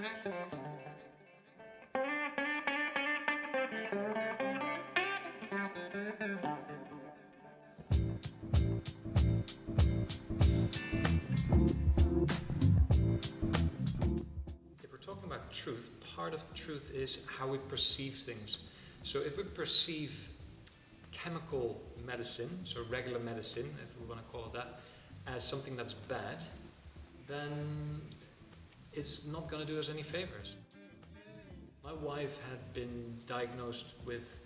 If we're talking about truth, part of truth is how we perceive things. So if we perceive chemical medicine, so regular medicine, if we want to call it that, as something that's bad, then it's not going to do us any favors. My wife had been diagnosed with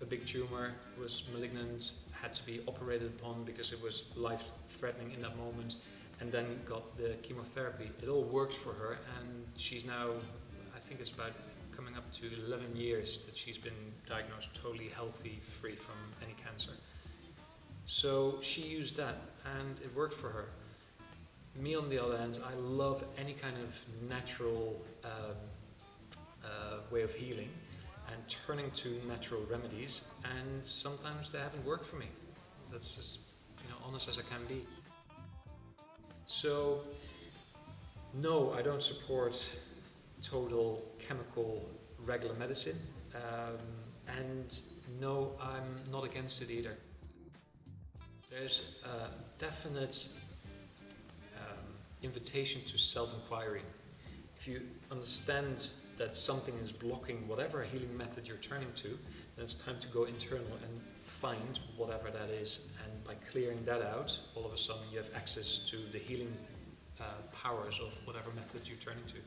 a big tumor, was malignant, had to be operated upon because it was life-threatening in that moment, and then got the chemotherapy. It all worked for her, and she's now, I think it's about coming up to 11 years that she's been diagnosed totally healthy, free from any cancer. So she used that, and it worked for her. Me, on the other hand, I love any kind of natural way of healing and turning to natural remedies, and sometimes they haven't worked for me. That's just, honest as I can be. So, no, I don't support total chemical regular medicine, and no, I'm not against it either. There's a definite invitation to self-inquiry. If you understand that something is blocking whatever healing method you're turning to, then it's time to go internal and find whatever that is. And by clearing that out, all of a sudden you have access to the healing powers of whatever method you're turning to.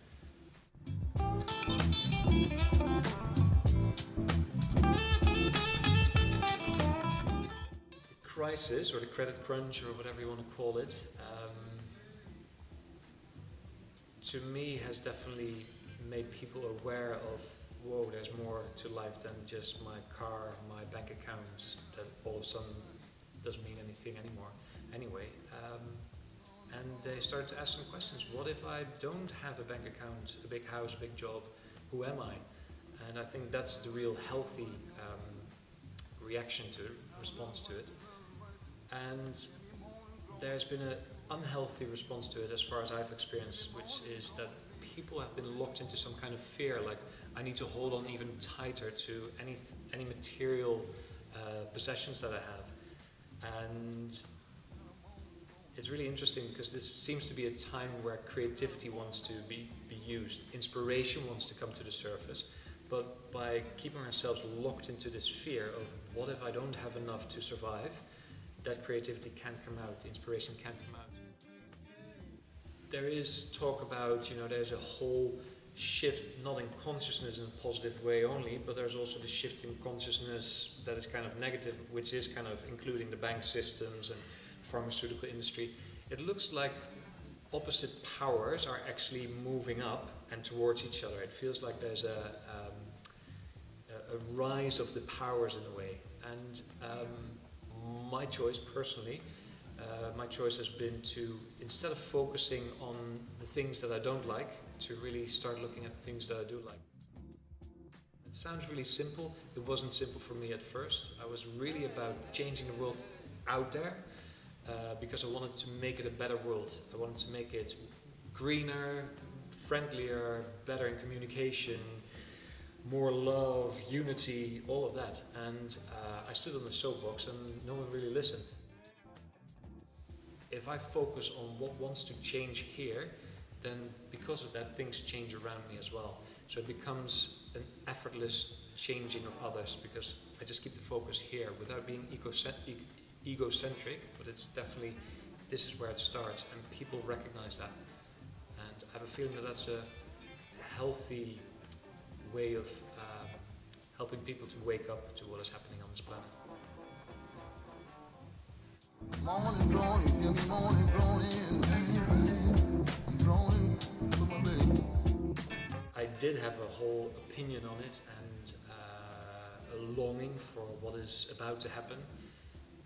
The crisis, or the credit crunch, or whatever you want to call it, to me has definitely made people aware of, whoa, there's more to life than just my car, my bank account, that all of a sudden doesn't mean anything anymore. Anyway, and they started to ask some questions. What if I don't have a bank account, a big house, a big job? Who am I? And I think that's the real healthy reaction to it, response to it. And there's been an unhealthy response to it as far as I've experienced, which is that people have been locked into some kind of fear, like I need to hold on even tighter to any material possessions that I have. And it's really interesting because this seems to be a time where creativity wants to be used, inspiration wants to come to the surface, but by keeping ourselves locked into this fear of what if I don't have enough to survive, that creativity can't come out, the inspiration can't come out. There is talk about, there's a whole shift, not in consciousness in a positive way only, but there's also the shift in consciousness that is kind of negative, which is kind of including the bank systems and pharmaceutical industry. It looks like opposite powers are actually moving up and towards each other. It feels like there's a rise of the powers in a way. And my choice personally, my choice has been to, instead of focusing on the things that I don't like, to really start looking at things that I do like. It sounds really simple. It wasn't simple for me at first. I was really about changing the world out there because I wanted to make it a better world. I wanted to make it greener, friendlier, better in communication, more love, unity, all of that. And I stood on the soapbox and no one really listened. If I focus on what wants to change here, then because of that, things change around me as well. So it becomes an effortless changing of others because I just keep the focus here without being egocentric, but it's definitely, this is where it starts, and people recognize that. And I have a feeling that that's a healthy way of helping people to wake up to what is happening on this planet. Morning groaning, give me morning groaning, I'm groaning for my baby. I did have a whole opinion on it and a longing for what is about to happen.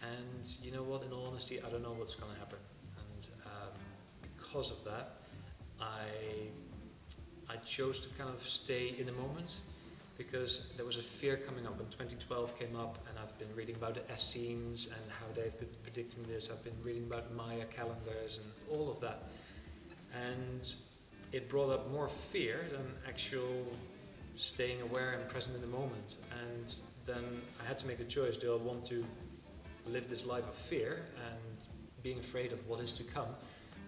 And you know what, in all honesty, I don't know what's going to happen. And because of that, I chose to kind of stay in the moment, because there was a fear coming up when 2012 came up, and I've been reading about the Essenes and how they've been predicting this. I've been reading about Maya calendars and all of that. And it brought up more fear than actual staying aware and present in the moment. And then I had to make the choice: do I want to live this life of fear and being afraid of what is to come,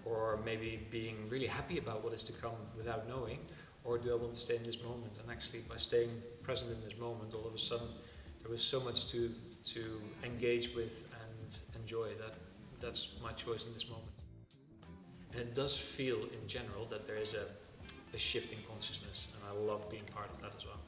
or maybe being really happy about what is to come without knowing, or do I want to stay in this moment? And actually, by staying present in this moment, all of a sudden there was so much to engage with and enjoy that that's my choice in this moment. And it does feel in general that there is a shift in consciousness, and I love being part of that as well.